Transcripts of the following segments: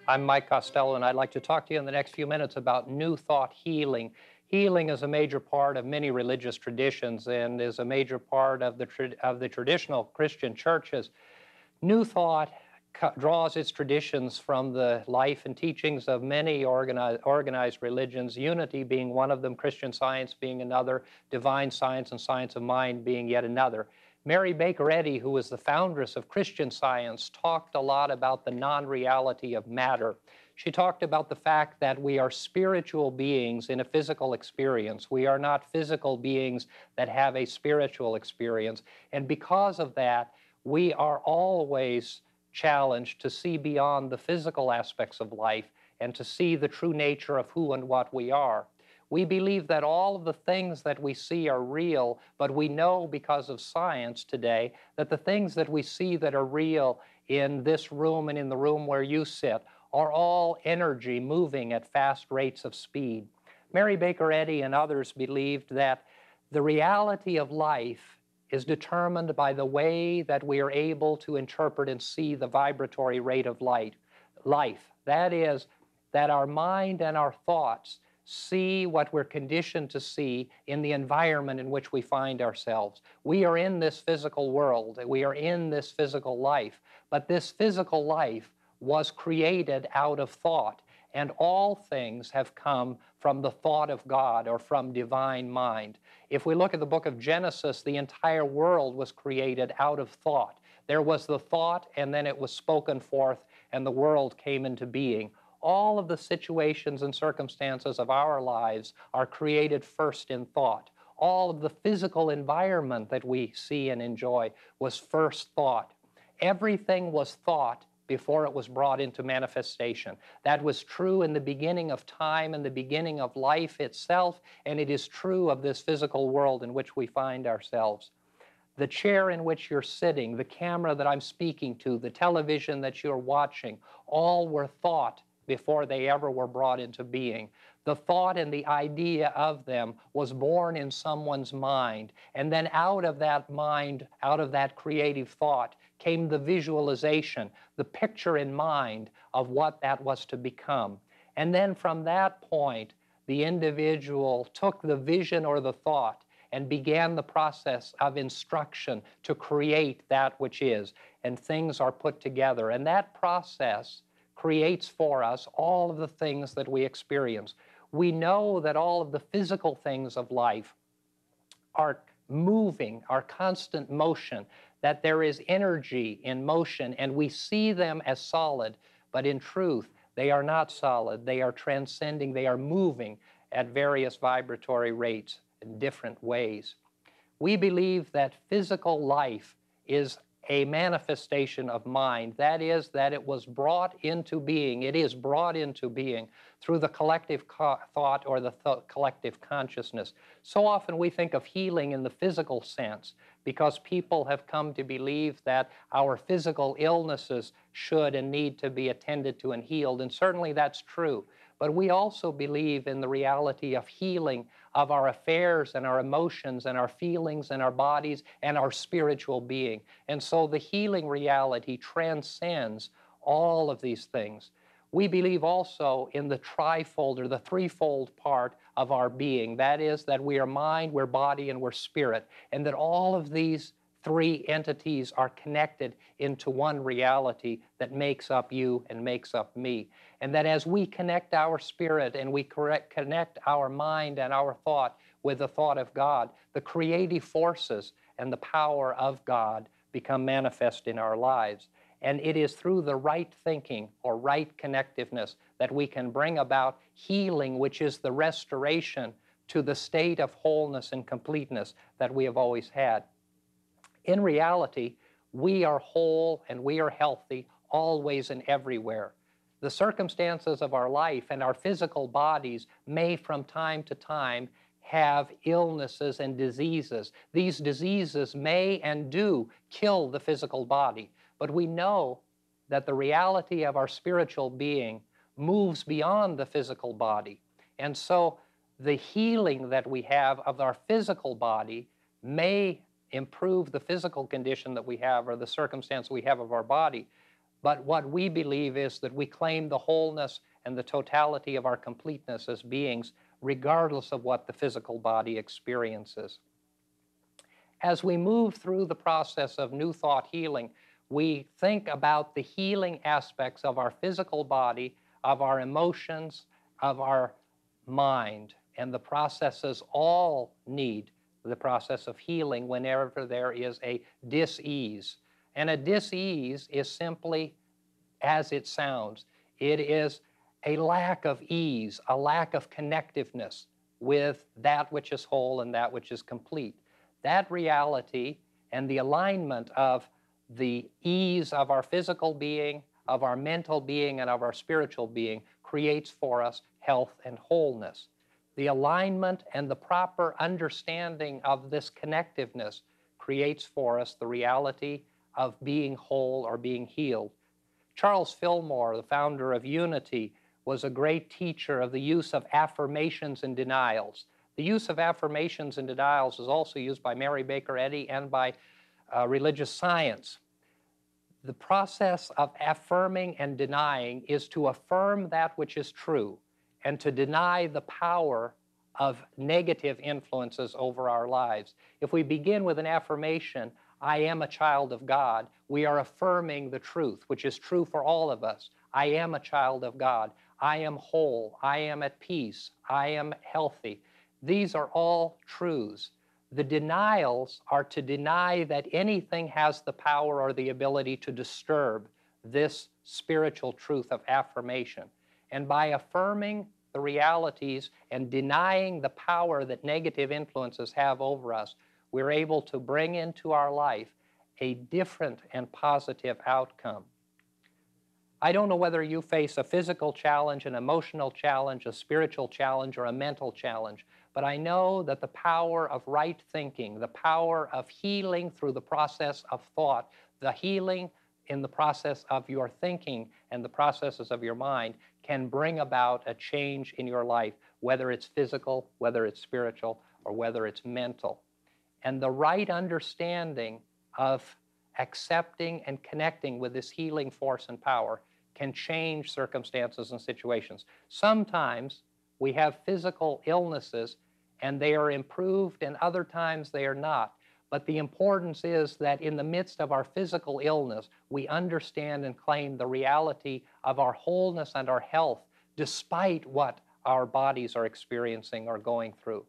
I'm Mike Costello, and I'd like to talk to you in the next few minutes about New Thought healing. Healing is a major part of many religious traditions and is a major part of the traditional Christian churches. New Thought draws its traditions from the life and teachings of many organized religions, unity being one of them, Christian Science being another, divine science and science of mind being yet another. Mary Baker Eddy, who was the foundress of Christian Science, talked a lot about the non-reality of matter. She talked about the fact that we are spiritual beings in a physical experience. We are not physical beings that have a spiritual experience. And because of that, we are always challenged to see beyond the physical aspects of life and to see the true nature of who and what we are. We believe that all of the things that we see are real, but we know because of science today that the things that we see that are real in this room and in the room where you sit are all energy moving at fast rates of speed. Mary Baker Eddy and others believed that the reality of life is determined by the way that we are able to interpret and see the vibratory rate of life. That is, that our mind and our thoughts see what we're conditioned to see in the environment in which we find ourselves. We are in this physical world. We are in this physical life. But this physical life was created out of thought. And all things have come from the thought of God or from divine mind. If we look at the book of Genesis, the entire world was created out of thought. There was the thought, and then it was spoken forth, and the world came into being. All of the situations and circumstances of our lives are created first in thought. All of the physical environment that we see and enjoy was first thought. Everything was thought before it was brought into manifestation. That was true in the beginning of time and the beginning of life itself, and it is true of this physical world in which we find ourselves. The chair in which you're sitting, the camera that I'm speaking to, the television that you're watching, all were thought before they ever were brought into being. The thought and the idea of them was born in someone's mind, and then out of that mind, out of that creative thought, came the visualization, the picture in mind of what that was to become. And then from that point, the individual took the vision or the thought and began the process of instruction to create that which is, and things are put together. And that process creates for us all of the things that we experience. We know that all of the physical things of life are moving, are constant motion, that there is energy in motion, and we see them as solid, but in truth, they are not solid. They are transcending, they are moving at various vibratory rates in different ways. We believe that physical life is a manifestation of mind. That is, that it was brought into being. It is brought into being through the collective thought or the collective consciousness. So often we think of healing in the physical sense because people have come to believe that our physical illnesses should and need to be attended to and healed, and certainly that's true. But we also believe in the reality of healing of our affairs and our emotions and our feelings and our bodies and our spiritual being. And so the healing reality transcends all of these things. We believe also in the trifold or the threefold part of our being. That is, that we are mind, we're body, and we're spirit, and that all of these three entities are connected into one reality that makes up you and makes up me. And that as we connect our spirit and we connect our mind and our thought with the thought of God, the creative forces and the power of God become manifest in our lives. And it is through the right thinking or right connectiveness that we can bring about healing, which is the restoration to the state of wholeness and completeness that we have always had. In reality, we are whole and we are healthy always and everywhere. The circumstances of our life and our physical bodies may from time to time have illnesses and diseases. These diseases may and do kill the physical body, but we know that the reality of our spiritual being moves beyond the physical body. And so the healing that we have of our physical body may improve the physical condition that we have or the circumstance we have of our body, But what we believe is that we claim the wholeness and the totality of our completeness as beings, regardless of what the physical body experiences. As we move through the process of New Thought healing, we think about the healing aspects of our physical body, of our emotions, of our mind, and the processes all need the process of healing whenever there is a dis-ease. And a dis-ease is simply as it sounds. It is a lack of ease, a lack of connectiveness with that which is whole and that which is complete. That reality and the alignment of the ease of our physical being, of our mental being, and of our spiritual being creates for us health and wholeness. The alignment and the proper understanding of this connectiveness creates for us the reality of being whole or being healed. Charles Fillmore, the founder of Unity, was a great teacher of the use of affirmations and denials. The use of affirmations and denials is also used by Mary Baker Eddy and by religious science. The process of affirming and denying is to affirm that which is true and to deny the power of negative influences over our lives. If we begin with an affirmation, I am a child of God, we are affirming the truth, which is true for all of us. I am a child of God. I am whole. I am at peace. I am healthy. These are all truths. The denials are to deny that anything has the power or the ability to disturb this spiritual truth of affirmation. And by affirming the realities and denying the power that negative influences have over us, we're able to bring into our life a different and positive outcome. I don't know whether you face a physical challenge, an emotional challenge, a spiritual challenge, or a mental challenge, but I know that the power of right thinking, the power of healing through the process of thought, the healing in the process of your thinking and the processes of your mind can bring about a change in your life, whether it's physical, whether it's spiritual, or whether it's mental. And the right understanding of accepting and connecting with this healing force and power can change circumstances and situations. Sometimes we have physical illnesses and they are improved, and other times they are not. But the importance is that in the midst of our physical illness, we understand and claim the reality of our wholeness and our health, despite what our bodies are experiencing or going through.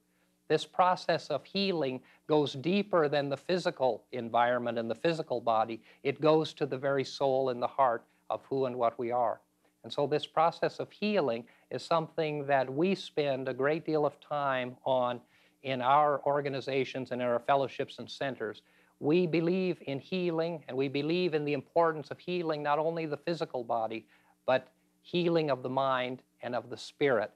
This process of healing goes deeper than the physical environment and the physical body. It goes to the very soul and the heart of who and what we are. And so this process of healing is something that we spend a great deal of time on in our organizations and in our fellowships and centers. We believe in healing, and we believe in the importance of healing not only the physical body, but healing of the mind and of the spirit.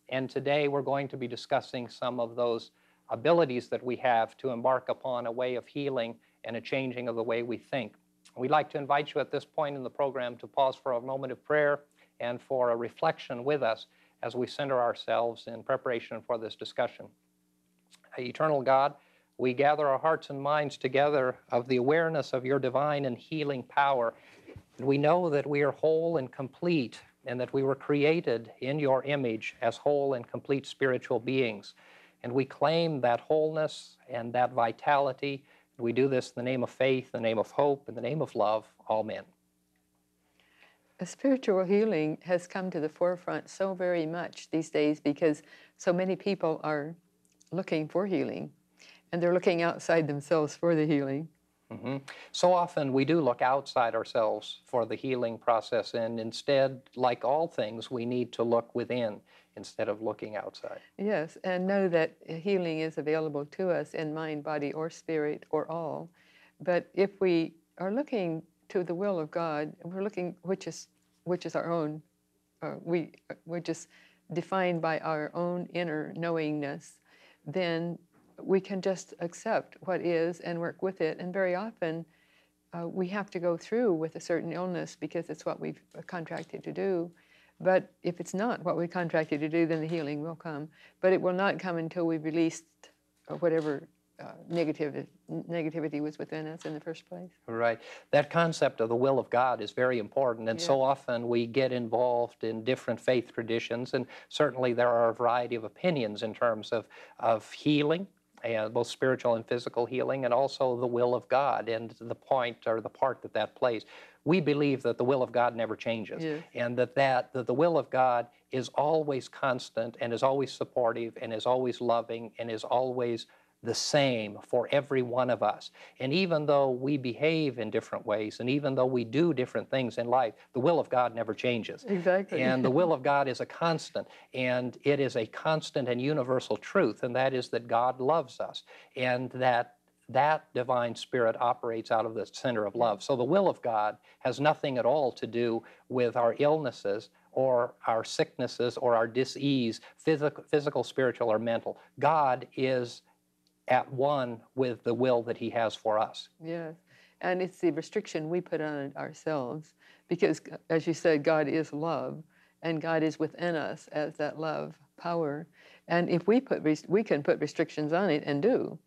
And today we're going to be discussing some of those abilities that we have to embark upon a way of healing and a changing of the way we think. We'd like to invite you at this point in the program to pause for a moment of prayer and for a reflection with us as we center ourselves in preparation for this discussion. Eternal God, we gather our hearts and minds together of the awareness of your divine and healing power. And we know that we are whole and complete, and that we were created in your image as whole and complete spiritual beings. And we claim that wholeness and that vitality. We do this in the name of faith, in the name of hope, in the name of love. Amen. Spiritual healing has come to the forefront so very much these days because so many people are looking for healing, and they're looking outside themselves for the healing. Mm-hmm. So often we do look outside ourselves for the healing process, and instead, like all things, we need to look within instead of looking outside. Yes, and know that healing is available to us in mind, body, or spirit, or all. But if we are looking to the will of God, we're looking which is our own, we're just defined by our own inner knowingness, then we can just accept what is and work with it. And very often we have to go through with a certain illness because it's what we've contracted to do. But if it's not what we contracted to do, then the healing will come. But it will not come until we've released whatever negativity was within us in the first place. Right. That concept of the will of God is very important, and Yeah. so often we get involved in different faith traditions, and certainly there are a variety of opinions in terms of healing, and both spiritual and physical healing, and also the will of God and the point or the part that that plays. We believe that the will of God never changes, Yes. and that the will of God is always constant and is always supportive and is always loving and is always the same for every one of us. And even though we behave in different ways, and even though we do different things in life, the will of God never changes. Exactly. And the will of God is a constant, and it is a constant and universal truth, and that is that God loves us, and that divine spirit operates out of the center of love. So the will of God has nothing at all to do with our illnesses or our sicknesses or our dis-ease, physical, spiritual, or mental. God is at one with the will that he has for us. Yes. And it's the restriction we put on it ourselves because, as you said, God is love and God is within us as that love power. And if we can put restrictions on it and do.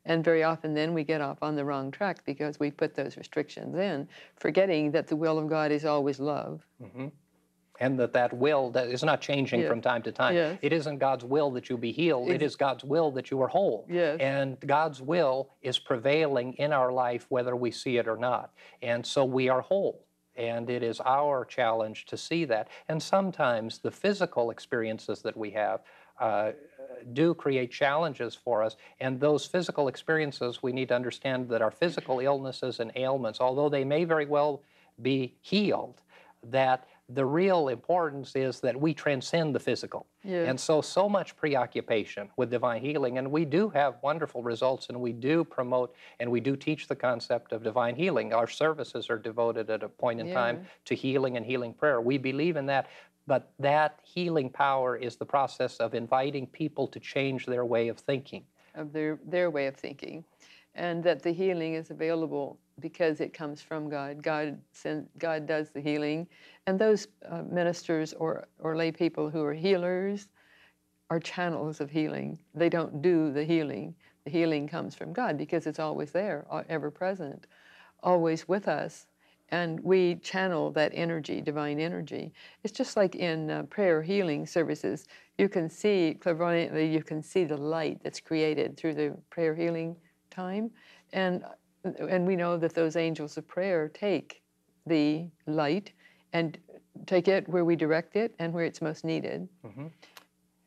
And very often then we get off on the wrong track because we put those restrictions in, forgetting that the will of God is always love. Mm-hmm. And that will that is not changing Yes. from time to time. Yes. It isn't God's will that you be healed. It is God's will that you are whole. Yes. And God's will is prevailing in our life whether we see it or not. And so we are whole. And it is our challenge to see that. And sometimes the physical experiences that we have do create challenges for us. And those physical experiences, we need to understand that our physical illnesses and ailments, although they may very well be healed, that the real importance is that we transcend the physical. Yes. And so much preoccupation with divine healing, and we do have wonderful results, and we do promote and we do teach the concept of divine healing. Our services are devoted at a point in time to healing and healing prayer. We believe in that, but that healing power is the process of inviting people to change their way of thinking. Of their way of thinking. And that the healing is available because it comes from God. God does the healing. And those ministers or lay people who are healers are channels of healing. They don't do the healing. The healing comes from God because it's always there, ever present, always with us. And we channel that energy, divine energy. It's just like in prayer healing services. You can see, clairvoyantly, you can see the light that's created through the prayer healing time. And we know that those angels of prayer take the light and take it where we direct it and where it's most needed. Mm-hmm.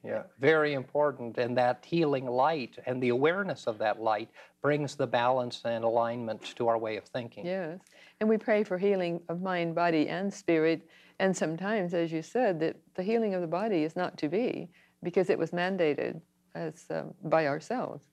Yeah, very important. And that healing light and the awareness of that light brings the balance and alignment to our way of thinking. Yes. And we pray for healing of mind, body, and spirit. And sometimes, as you said, that the healing of the body is not to be because it was mandated as by ourselves.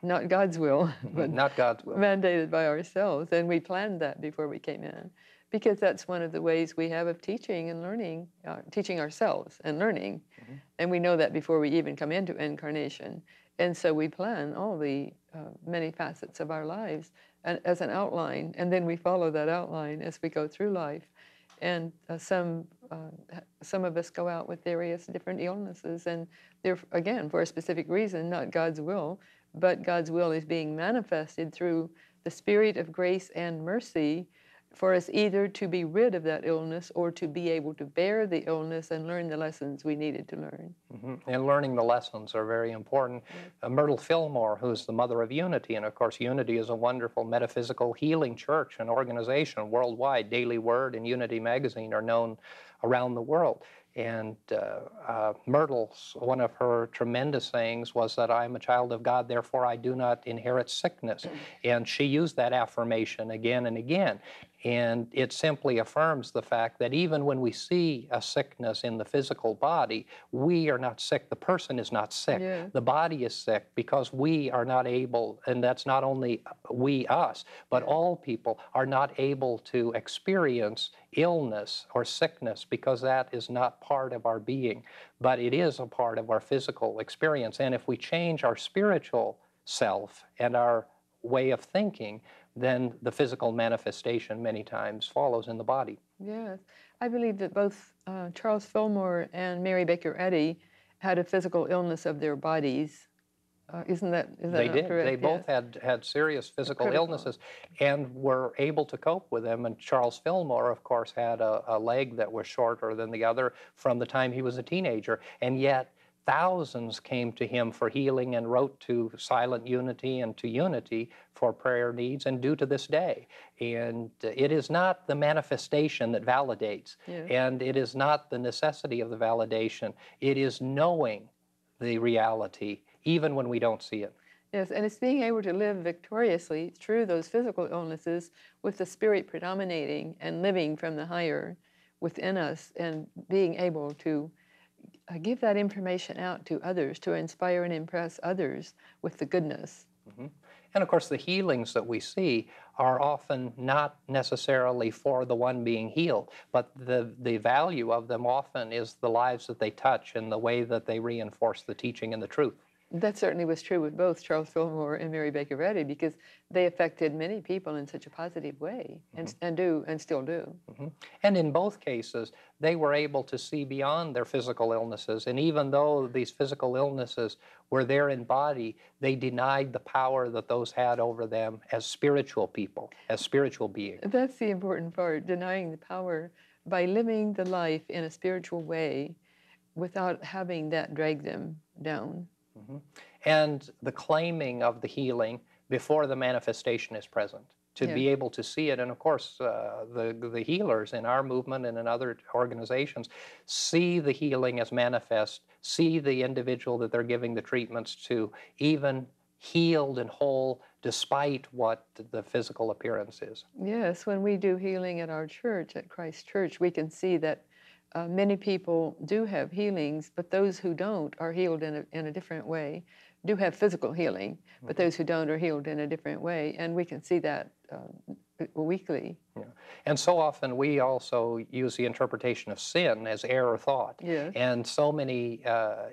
Not God's will, but not God's will. Mandated by ourselves. And we planned that before we came in because that's one of the ways we have of teaching and learning, teaching ourselves and learning. Mm-hmm. And we know that before we even come into incarnation. And so we plan all the many facets of our lives as an outline, and then we follow that outline as we go through life. And some of us go out with various different illnesses, and they're, again, for a specific reason, not God's will, but God's will is being manifested through the spirit of grace and mercy for us either to be rid of that illness or to be able to bear the illness and learn the lessons we needed to learn. Mm-hmm. And learning the lessons are very important. Myrtle Fillmore, who's the mother of Unity, and of course Unity is a wonderful metaphysical healing church and organization worldwide. Daily Word and Unity Magazine are known around the world. And Myrtle's, one of her tremendous sayings was that I'm a child of God, therefore I do not inherit sickness. And she used that affirmation again and again. And it simply affirms the fact that even when we see a sickness in the physical body, we are not sick. The person is not sick. Yeah. The body is sick because we are not able, and that's not only we, us, but all people are not able to experience illness or sickness because that is not part of our being, but it is a part of our physical experience. And if we change our spiritual self and our way of thinking, then the physical manifestation many times follows in the body. Yes. I believe that both Charles Fillmore and Mary Baker Eddy had a physical illness of their bodies Isn't that They not did. correct? They both had serious physical Critical. illnesses and were able to cope with them. And Charles Fillmore, of course, had a leg that was shorter than the other from the time he was a teenager. And yet thousands came to him for healing and wrote to Silent Unity and to Unity for prayer needs, and do to this day. And it is not the manifestation that validates, Yeah. and it is not the necessity of the validation. It is knowing the reality, even when we don't see it. Yes, and it's being able to live victoriously through those physical illnesses with the spirit predominating and living from the higher within us, and being able to give that information out to others, to inspire and impress others with the goodness. Mm-hmm. And of course, the healings that we see are often not necessarily for the one being healed, but the value of them often is the lives that they touch and the way that they reinforce the teaching and the truth. That certainly was true with both Charles Fillmore and Mary Baker Eddy, because they affected many people in such a positive way, and still do. Mm-hmm. And in both cases, they were able to see beyond their physical illnesses. And even though these physical illnesses were there in body, they denied the power that those had over them as spiritual people, as spiritual beings. That's the important part, denying the power by living the life in a spiritual way without having that drag them down. Mm-hmm. And the claiming of the healing before the manifestation is present, to be able to see it. And of course, the healers in our movement and in other organizations see the healing as manifest, see the individual that they're giving the treatments to, even healed and whole despite what the physical appearance is. Yes, when we do healing at our church, at Christ Church, we can see that many people do have healings, but those who don't are healed in a different way, do have physical healing, but those who don't are healed in a different way. And we can see that weekly. Yeah. And so often we also use the interpretation of sin as error thought. Yes. And so many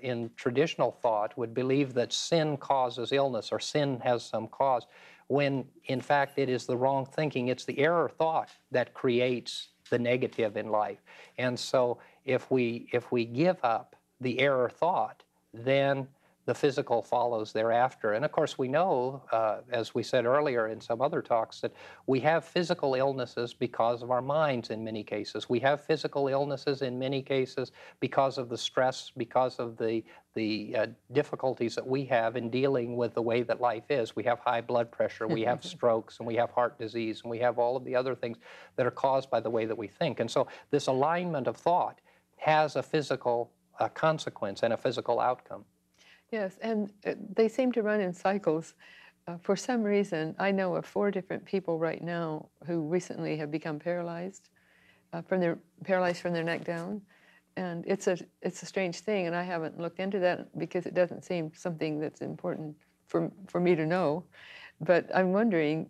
in traditional thought would believe that sin causes illness or sin has some cause, when in fact it is the wrong thinking. It's the error thought that creates the negative in life. And so if we give up the error thought, then the physical follows thereafter. And of course we know, as we said earlier in some other talks, that we have physical illnesses because of our minds in many cases. We have physical illnesses in many cases because of the stress, because of the difficulties that we have in dealing with the way that life is. We have high blood pressure, we have strokes, and we have heart disease, and we have all of the other things that are caused by the way that we think. And so this alignment of thought has a physical consequence and a physical outcome. Yes, and they seem to run in cycles. For some reason, I know of 4 different people right now who recently have become paralyzed from their neck down, and it's a strange thing. And I haven't looked into that because it doesn't seem something that's important for me to know. But I'm wondering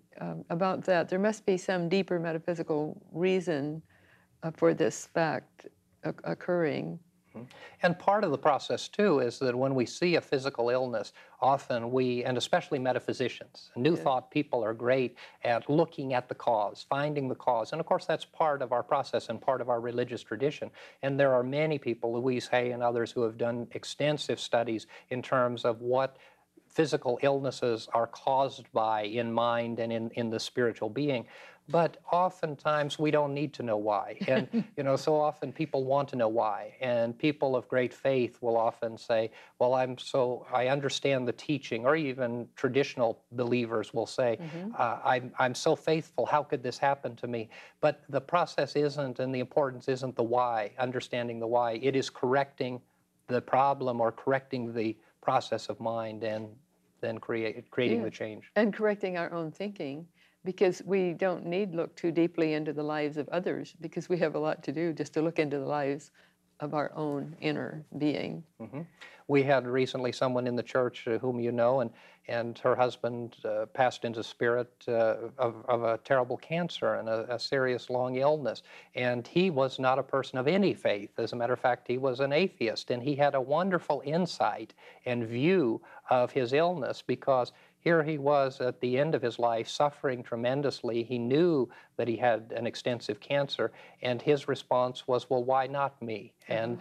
about that. There must be some deeper metaphysical reason for this fact occurring. And part of the process, too, is that when we see a physical illness, often we, and especially metaphysicians, New Thought people are great at looking at the cause, finding the cause. And of course, that's part of our process and part of our religious tradition. And there are many people, Louise Hay and others, who have done extensive studies in terms of what physical illnesses are caused by in mind and in the spiritual being. But oftentimes we don't need to know why. And so often people want to know why. And people of great faith will often say, well, I understand the teaching, or even traditional believers will say, I'm so faithful, how could this happen to me? But the process isn't, and the importance isn't the why, understanding the why. It is correcting the problem or correcting the process of mind and then creating the change. And correcting our own thinking, because we don't need look too deeply into the lives of others, because we have a lot to do just to look into the lives of our own inner being. We had recently someone in the church whom you know, and her husband passed into spirit of a terrible cancer and a serious long illness. And he was not a person of any faith. As a matter of fact, he was an atheist, and he had a wonderful insight and view of his illness because here he was at the end of his life, suffering tremendously. He knew that he had an extensive cancer, and his response was, well, why not me? And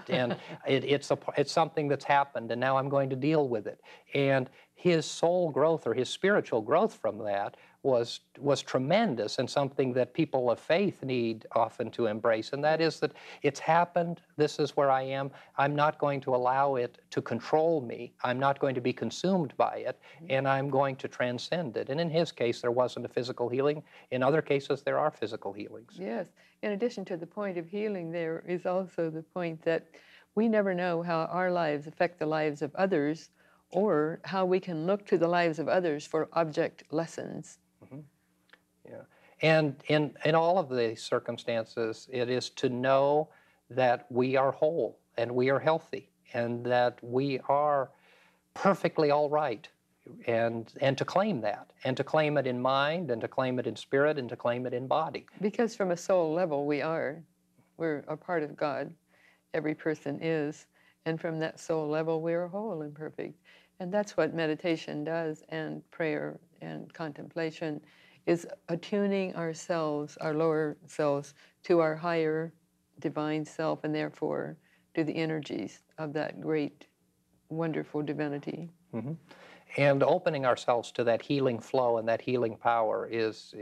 it's something that's happened, and now I'm going to deal with it. And his soul growth, or his spiritual growth from that, was tremendous, and something that people of faith need often to embrace, and that is that it's happened, this is where I am, I'm not going to allow it to control me, I'm not going to be consumed by it, and I'm going to transcend it. And in his case, there wasn't a physical healing. In other cases, there are physical healings. Yes. In addition to the point of healing, there is also the point that we never know how our lives affect the lives of others, or how we can look to the lives of others for object lessons. Mm-hmm. Yeah. And in all of these circumstances, it is to know that we are whole and we are healthy and that we are perfectly all right, and to claim that, and to claim it in mind, and to claim it in spirit, and to claim it in body. Because from a soul level, we're a part of God. Every person is. And from that soul level, we are whole and perfect. And that's what meditation does, and prayer and contemplation, is attuning ourselves, our lower selves, to our higher divine self, and therefore to the energies of that great, wonderful divinity. Mm-hmm. And opening ourselves to that healing flow and that healing power is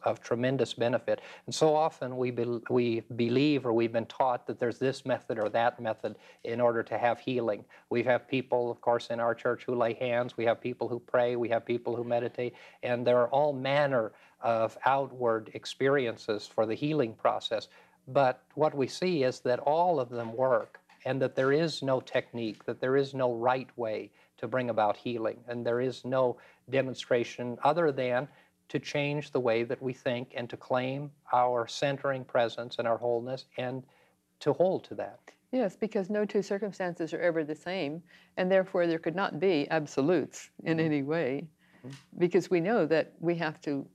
of tremendous benefit. And so often we believe, or we've been taught, that there's this method or that method in order to have healing. We have people, of course, in our church who lay hands. We have people who pray. We have people who meditate. And there are all manner of outward experiences for the healing process. But what we see is that all of them work, and that there is no technique, that there is no right way to bring about healing, and there is no demonstration other than to change the way that we think and to claim our centering presence and our wholeness and to hold to that. Yes, because no two circumstances are ever the same, and therefore there could not be absolutes in any way, because we know that we have to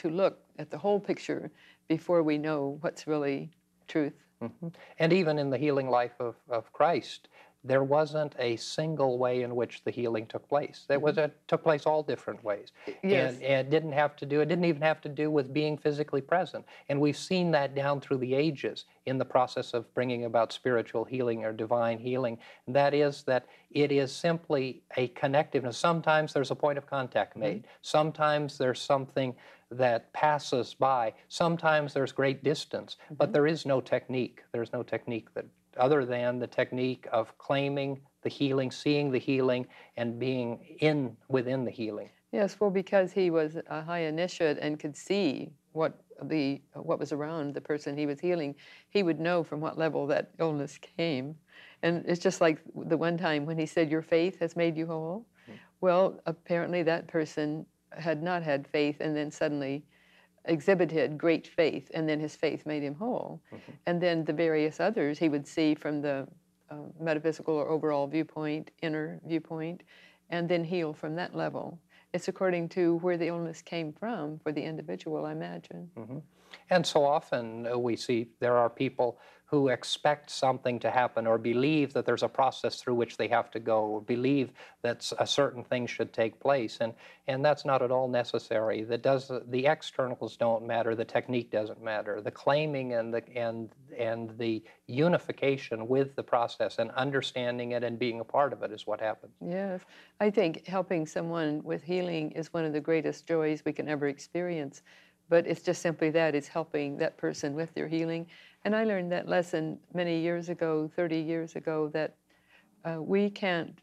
look at the whole picture before we know what's really truth. Mm-hmm. And even in the healing life of Christ, there wasn't a single way in which the healing took place. It took place all different ways. Yes. And it didn't even have to do with being physically present. And we've seen that down through the ages in the process of bringing about spiritual healing or divine healing. That is, that it is simply a connectiveness. Sometimes there's a point of contact made. Sometimes there's something that passes by. Sometimes there's great distance, but there is no technique. There's no technique that, other than the technique of claiming the healing, seeing the healing, and being within the healing. Yes, well, because he was a high initiate and could see what was around the person he was healing, he would know from what level that illness came. And it's just like the one time when he said, "Your faith has made you whole." Well, apparently that person had not had faith, and then suddenly exhibited great faith, and then his faith made him whole. And then the various others he would see from the metaphysical or overall viewpoint, inner viewpoint, and then heal from that level. It's according to where the illness came from for the individual, I imagine. And so often we see there are people who expect something to happen, or believe that there's a process through which they have to go, or believe that a certain thing should take place, and that's not at all necessary. The externals don't matter, the technique doesn't matter. The claiming and the unification with the process and understanding it and being a part of it is what happens. Yes, I think helping someone with healing is one of the greatest joys we can ever experience. But it's just simply that, it's helping that person with their healing. And I learned that lesson many years ago, 30 years ago, that we can't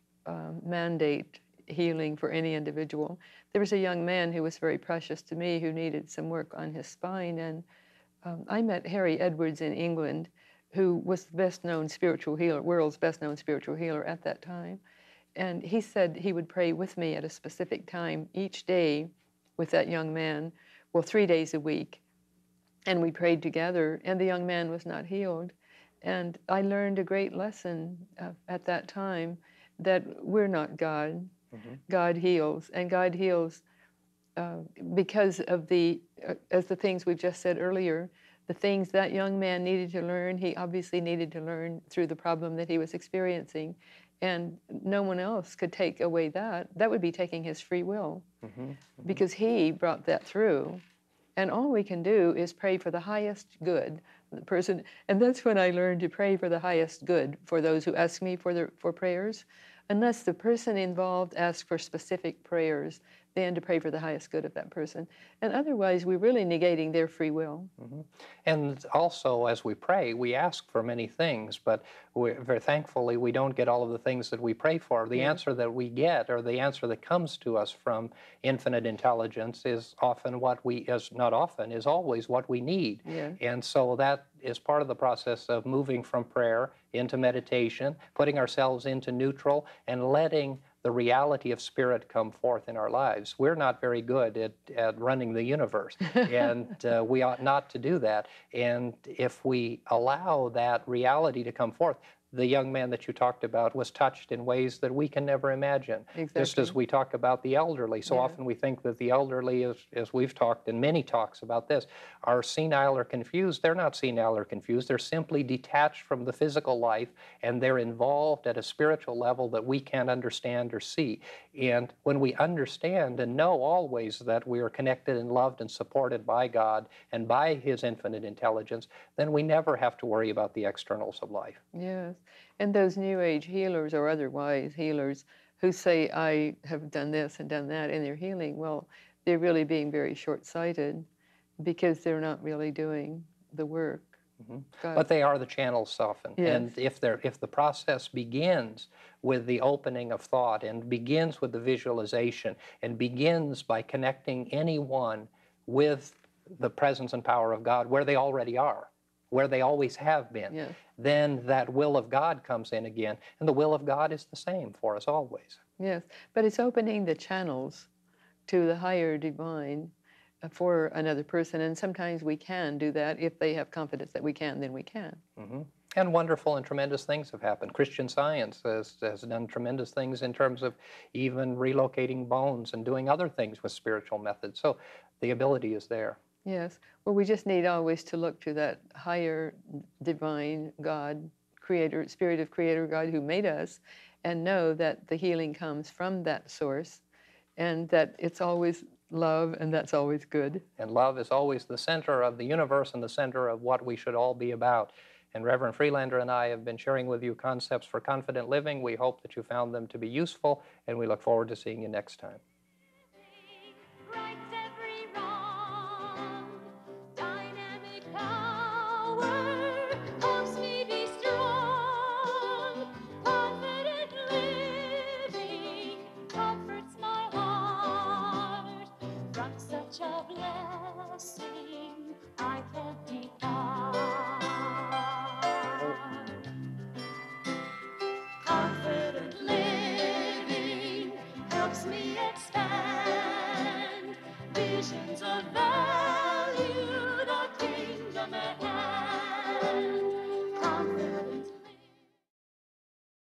mandate healing for any individual. There was a young man who was very precious to me who needed some work on his spine, and I met Harry Edwards in England, who was the best-known spiritual healer, world's best-known spiritual healer at that time. And he said he would pray with me at a specific time each day with that young man, well, 3 days a week. And we prayed together, and the young man was not healed. And I learned a great lesson at that time, that we're not God. God heals, and God heals because of as the things we've just said earlier, the things that young man needed to learn, he obviously needed to learn through the problem that he was experiencing. and no one else could take away that. That would be taking his free will, because he brought that through. And all we can do is pray for the highest good of the person. And that's when I learned to pray for the highest good for those who ask me for prayers. Unless the person involved asks for specific prayers, then to pray for the highest good of that person. And otherwise, we're really negating their free will. And also, as we pray, we ask for many things, but very thankfully, we don't get all of the things that we pray for. The answer that we get, or the answer that comes to us from infinite intelligence, is often what we, not often, is always what we need. Yeah. And so that is part of the process of moving from prayer into meditation, putting ourselves into neutral, and letting the reality of spirit come forth in our lives. We're not very good at running the universe, and we ought not to do that. And if we allow that reality to come forth, the young man that you talked about was touched in ways that we can never imagine. Exactly. Just as we talk about the elderly. So often we think that the elderly, as we've talked in many talks about this, are senile or confused. They're not senile or confused. They're simply detached from the physical life, and they're involved at a spiritual level that we can't understand or see. And when we understand and know always that we are connected and loved and supported by God and by His infinite intelligence, then we never have to worry about the externals of life. Yes. And those New Age healers or otherwise healers who say, I have done this and done that in their healing, well, they're really being very short-sighted because they're not really doing the work. But they are the channels often. Yes. And if the process begins with the opening of thought and begins with the visualization and begins by connecting anyone with the presence and power of God where they already are, where they always have been, then that will of God comes in again. And the will of God is the same for us always. Yes, but it's opening the channels to the higher divine for another person. And sometimes we can do that. If they have confidence that we can, then we can. And wonderful and tremendous things have happened. Christian Science has done tremendous things in terms of even relocating bones and doing other things with spiritual methods. So the ability is there. Yes. Well, we just need always to look to that higher divine God, creator, spirit of creator God who made us, and know that the healing comes from that source and that it's always love and that's always good. And love is always the center of the universe and the center of what we should all be about. And Reverend Freelander and I have been sharing with you concepts for confident living. We hope that you found them to be useful, and we look forward to seeing you next time. I can't depart. Confident living helps me expand visions of